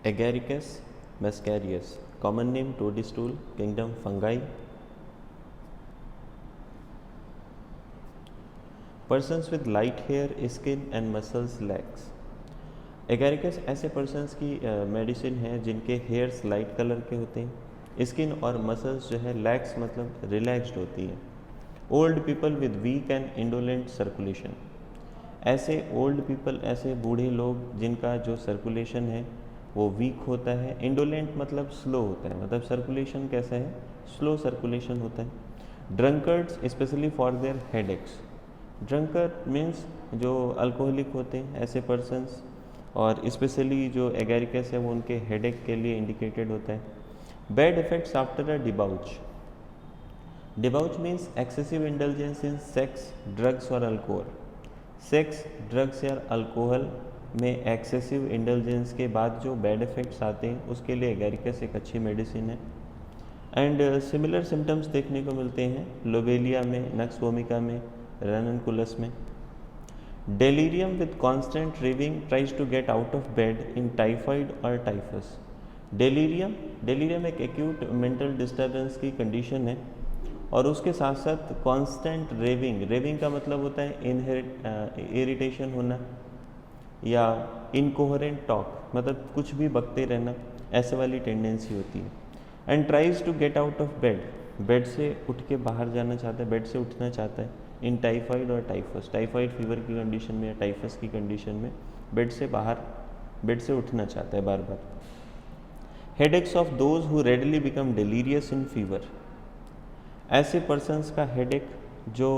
Agaricus muscarius, common name toadstool, kingdom fungi. Persons with light hair, skin and muscles lacks. Agaricus ऐसे persons की medicine है जिनके hairs light colour के होते हैं, स्किन और मसल्स जो है लैक्स मतलब रिलैक्स्ड होती है। Old people with weak and indolent circulation, ऐसे ओल्ड पीपल, ऐसे बूढ़े लोग जिनका जो सर्कुलेशन है वो वीक होता है। इंडोलेंट मतलब स्लो होता है, मतलब सर्कुलेशन कैसा है, स्लो सर्कुलेशन होता है। Drunkards specially for their headaches, drunkard means जो अल्कोहलिक होते हैं ऐसे पर्सनस, और स्पेशली जो एगेरिकस है वो उनके हेडेक के लिए इंडिकेटेड होता है। Bad effects after a debauch, debauch means excessive indulgence in sex, drugs और अल्कोहल। सेक्स, ड्रग्स या अल्कोहल में एक्सेसिव इंडल्जेंस के बाद जो बैड इफेक्ट्स आते हैं उसके लिए एगेरिकस एक अच्छी मेडिसिन है। एंड सिमिलर सिम्टम्स देखने को मिलते हैं लोबेलिया में, नक्स वोमिका में, रैननकुलस में। Delirium with constant raving tries to get out of bed in typhoid or typhus. Delirium एक एक्यूट मेंटल डिस्टर्बेंस की कंडीशन है और उसके साथ साथ कांस्टेंट रेविंग का मतलब होता है इरिटेशन होना या इनकोहरेंट टॉक, मतलब कुछ भी बकते रहना, ऐसे वाली टेंडेंसी होती है। And tries to get out of bed से उठ के बाहर जाना चाहता है, बेड से उठना चाहता है। इन टाइफाइड और टाइफस, टाइफाइड फीवर की कंडीशन में या टाइफस की कंडीशन में बेड से उठना चाहता है बार बार। Headaches of those who readily become delirious in fever, ऐसे पर्सनस का हेडेक जो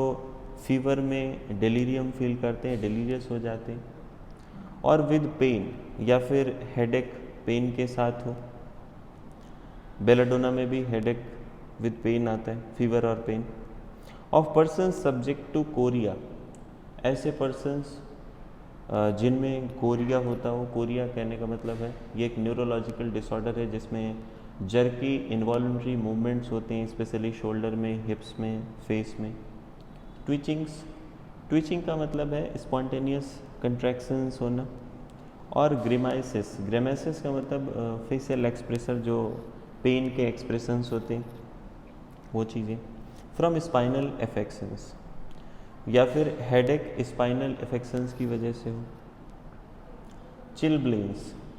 फीवर में डेलीरियम फील करते हैं, डेलीरियस हो जाते हैं। और विद पेन, या फिर हेडेक पेन के साथ हो। बेलाडोना में भी हेडेक विद पेन आता है, फीवर और pain. Of persons subject to chorea, ऐसे पर्सनस जिनमें कोरिया होता हो। कोरिया कहने का मतलब है ये एक न्यूरोलॉजिकल डिसऑर्डर है जिसमें जर्की इनवॉल्यूंटरी मूवमेंट्स होते हैं, स्पेशली शोल्डर में, हिप्स में, फेस में। ट्विचिंग का मतलब है स्पॉन्टेनियस कंट्रैक्शंस होना। और ग्रेमाइसिस का मतलब फेशियल एक्सप्रेशन, जो पेन के एक्सप्रेशंस होते हैं वो चीज़ें। फ्रॉम स्पाइनल एफेक्शंस, या फिर हेडेक स्पाइनल एफेक्शंस की वजह से हो।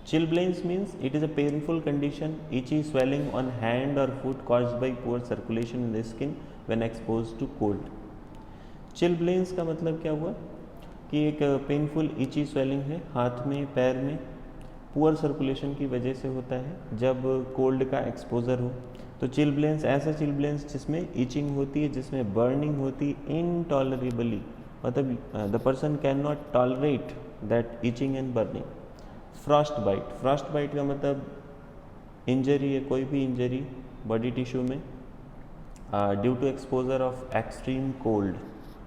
Chilblains means it is a painful condition, itchy swelling on hand और foot caused by poor circulation in the skin when exposed to cold. Chilblains का मतलब क्या हुआ कि एक पेनफुल इची स्वेलिंग है हाथ में, पैर में, पुअर सर्कुलेशन की वजह से होता है जब कोल्ड का एक्सपोजर हो। तो चिलब्लेंस, ऐसा चिलब्लेंस जिसमें ईचिंग होती है, जिसमें बर्निंग होती है इनटॉलरेबली, मतलब the person can not tolerate that itching and burning. Frost bite का मतलब इंजरी है, कोई भी इंजरी बॉडी टिश्यू में due to exposure of extreme cold,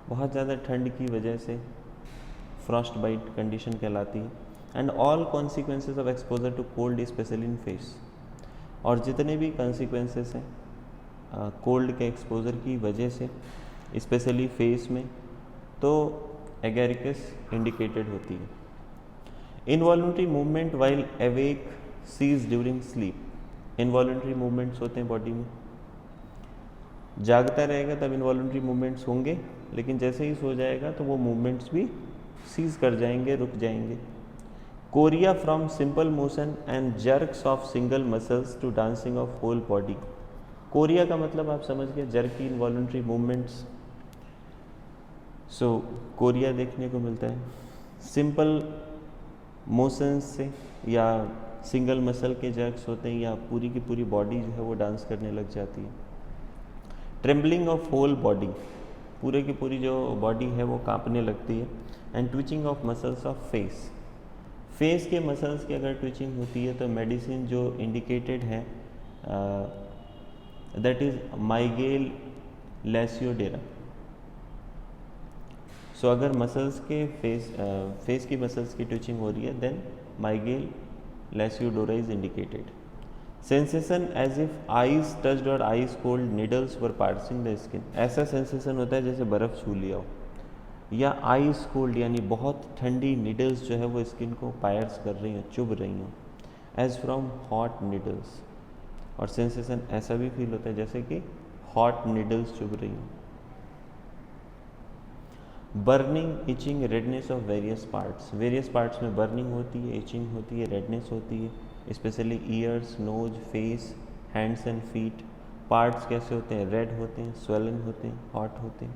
बहुत ज़्यादा ठंड की वजह से फ्रॉस्ट बाइट कंडीशन कहलाती है। And all consequences of exposure to cold specially in face, और जितने भी कॉन्सिक्वेंसेस हैं कोल्ड के एक्सपोजर की वजह से स्पेशली फेस में, तो एगेरिकस इंडिकेटेड होती है। Involuntary movement while awake ceases during sleep, involuntary movements होते हैं बॉडी में, जागता रहेगा तब इनवॉल्यूंटरी मूवमेंट्स होंगे, लेकिन जैसे ही सो जाएगा तो वो मूवमेंट्स भी सीज कर जाएंगे, रुक जाएंगे। Chorea from simple motion and jerks of single muscles to dancing of whole body. Chorea का मतलब आप समझ गए, jerky involuntary movements. So chorea देखने को मिलता है सिंपल मोशंस से, या सिंगल मसल के जर्क्स होते हैं, या पूरी की पूरी बॉडी जो है वो डांस करने लग जाती है। ट्रेम्बलिंग ऑफ होल बॉडी, पूरे की पूरी जो बॉडी है वो कांपने लगती है। And twitching of muscles of face के मसल्स की अगर ट्विचिंग होती है तो मेडिसिन जो इंडिकेटेड है दैट इज़ माइगेल लेसियोडेरा। सो अगर मसल्स के फेस की मसल्स की ट्विचिंग हो रही है then Mygale lasiodora is indicated. Sensation as if eyes touched और eyes cold needles were passing the skin, ऐसा सेंसेशन होता है जैसे बर्फ़ छू लिया हो, या आइस कोल्ड यानी बहुत ठंडी नीडल्स जो है वो स्किन को पायर्स कर रही हो, चुभ रही हो। एज फ्रॉम हॉट नीडल्स, और सेंसेशन ऐसा भी फील होता है जैसे कि हॉट नीडल्स चुभ रही हूँ। Burning, itching, redness of various parts में बर्निंग होती है, इचिंग होती है, रेडनेस होती है, specially ears, nose, face, hands and feet. Parts कैसे होते हैं? रेड होते हैं, स्वेलन होते हैं, हॉट होते हैं।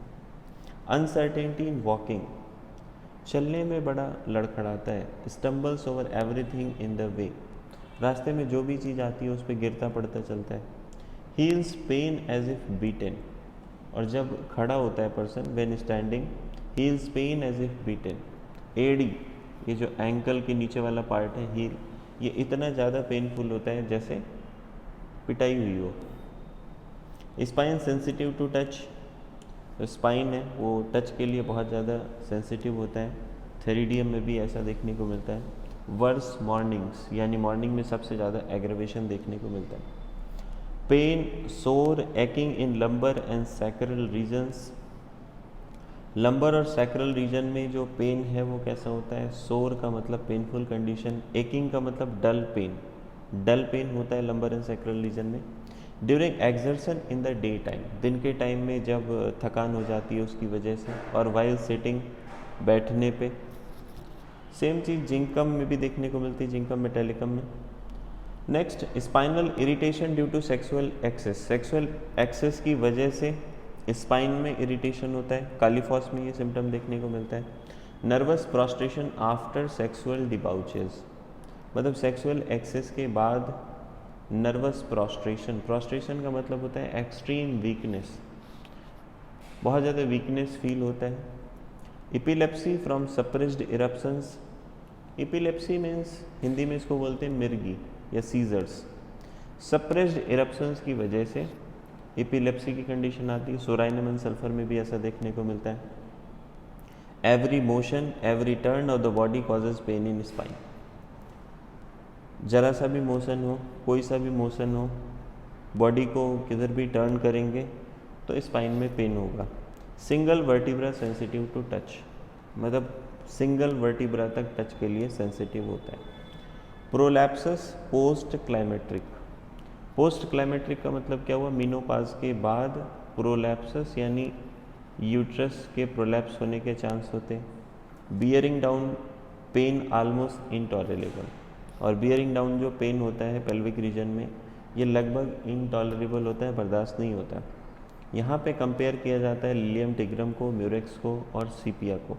अनसर्टेनिटी इन वॉकिंग, चलने में बड़ा लड़खड़ाता है। Stumbles over everything in the way, रास्ते में जो भी चीज़ आती है उस पर गिरता पड़ता चलता है। Heels pain as if beaten, और जब खड़ा होता है person when standing, heels pain as if beaten. एडी, ये जो एंकल के नीचे वाला पार्ट है हील, ये इतना ज़्यादा पेनफुल होता है जैसे पिटाई हुई हो। Spine sensitive to touch, spine है वो टच के लिए बहुत ज़्यादा सेंसिटिव होता है। थेरिडियम में भी ऐसा देखने को मिलता है। वर्स मॉर्निंग्स, यानी मॉर्निंग में सबसे ज़्यादा एग्रेवेशन देखने को मिलता है। Pain, sore, aching in lumbar and sacral regions, lumbar और सैक्रल रीजन में जो पेन है वो कैसा होता है? सोर का मतलब पेनफुल कंडीशन, एकिंग का मतलब डल पेन होता है लंबर एंड सैक्रल रीजन में। During exertion in the day time, दिन के टाइम में जब थकान हो जाती है उसकी वजह से, और वाइल सिटिंग, बैठने पे। सेम चीज़ जिंकम में भी देखने को मिलती है, जिंकम मेटालिकम में। Next, spinal irritation due to sexual excess की वजह से स्पाइन में इरिटेशन होता है। कालीफॉस में ये सिम्टम देखने को मिलता है। नर्वस प्रोस्ट्रेशन आफ्टर सेक्सुअल डिबाउचेस, मतलब सेक्सुअल एक्सेस के बाद नर्वस प्रोस्ट्रेशन का मतलब होता है एक्सट्रीम वीकनेस, बहुत ज़्यादा वीकनेस फील होता है। Epilepsy from suppressed eruptions, epilepsy means Hindi में इसको बोलते हैं मिर्गी या सीजर्स। सप्रेस्ड इरप्शंस की वजह से इपिलेप्सी की कंडीशन आती है। सोराइनम एंड सल्फर में भी ऐसा देखने को मिलता है। Every motion, every turn off the body causes pain in spine, जरा सा भी मोशन हो, कोई सा भी मोशन हो, बॉडी को किधर भी टर्न करेंगे तो स्पाइन में पेन होगा। Single vertebra sensitive to touch, मतलब सिंगल वर्टिब्रा तक टच के लिए सेंसिटिव होता है। Prolapsus post climacteric, post climacteric का मतलब क्या हुआ? मीनोपाज के बाद प्रोलैप्सस यानी यूट्रस के प्रोलैप्स होने के चांस होते हैं। Bearing down, pain almost intolerable, और बियरिंग डाउन जो पेन होता है पेल्विक रीजन में, ये लगभग इनटॉलरेबल होता है, बर्दाश्त नहीं होता। यहाँ पे कंपेयर किया जाता है लिलियम टिग्रम को, म्यूरेक्स को और सीपिया को।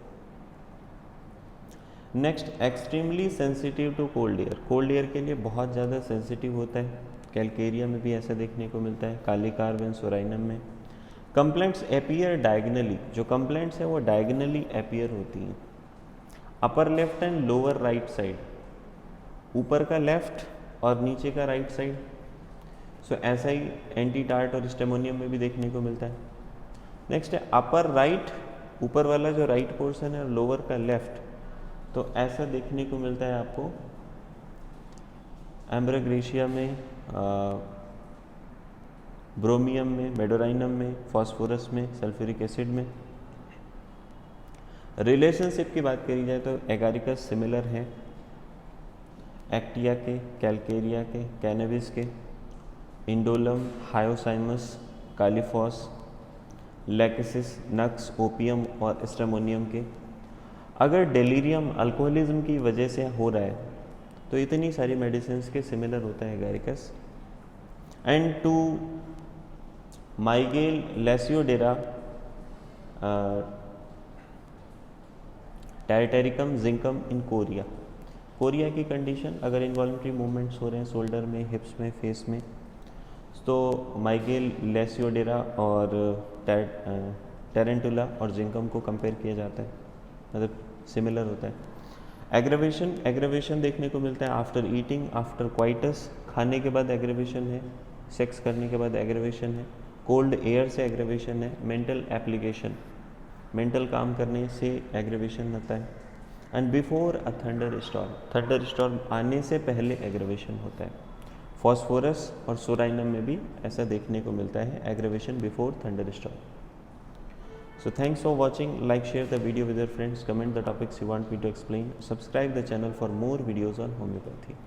Next, extremely sensitive to cold air, cold air के लिए बहुत ज़्यादा सेंसिटिव होता है। कैलकेरिया में भी ऐसा देखने को मिलता है, कालीकार्प एंड सोराइनम में। कंप्लेंट्स एपियर डायगनली, जो कंप्लेंट्स हैं वो डायगनली एपियर होती हैं। Upper left and lower right side, ऊपर का लेफ्ट और नीचे का राइट साइड। सो ऐसा ही एंटीटार्ट और स्टेमोनियम में भी देखने को मिलता है। नेक्स्ट है अपर राइट, ऊपर वाला जो राइट पोर्शन है, और लोअर का लेफ्ट, तो ऐसा देखने को मिलता है आपको एम्ब्रोग्रेशिया में, ब्रोमियम में, मेडोराइनम में, फास्फोरस में, सल्फ्यूरिक एसिड में। रिलेशनशिप की बात करी जाए तो एगारिकस सिमिलर है एक्टिया के, कैलकेरिया के, कैनबिस के, इंडोलम, हायोसाइमस, कालीफॉस, लैकेसिस, नक्स, ओपियम और स्टेमोनियम के। अगर डेलीरियम अल्कोहलिज्म की वजह से हो रहा है तो इतनी सारी मेडिसिन के सिमिलर होता है Agaricus. And to Mygale lasiodora टेरिटेरिकम जिंकम इन कोरिया, कोरिया की कंडीशन अगर इनवॉल्यूंटरी मूवमेंट्स हो रहे हैं शोल्डर में, हिप्स में, फेस में, तो माइगेल लेसियोडेरा और टेरेंटुला और जिंकम को कंपेयर किया जाता है, मतलब सिमिलर होता है। एग्रेवेशन देखने को मिलता है आफ्टर ईटिंग, आफ्टर क्वाइटस, खाने के बाद एग्रेवेशन है, सेक्स करने के बाद एग्रेवेशन है, कोल्ड एयर से एग्रेवेशन है, मेंटल एप्लीकेशन, मेंटल काम करने से एग्रेवेशन होता है। And before a thunder storm आने से पहले एग्रेवेशन होता है। फॉस्फोरस और सोराइनम में भी ऐसा देखने को मिलता है, aggravation before thunder storm. So thanks for watching, like, share the video with your friends, comment the topics you want me to explain, subscribe the channel for more videos on homeopathy.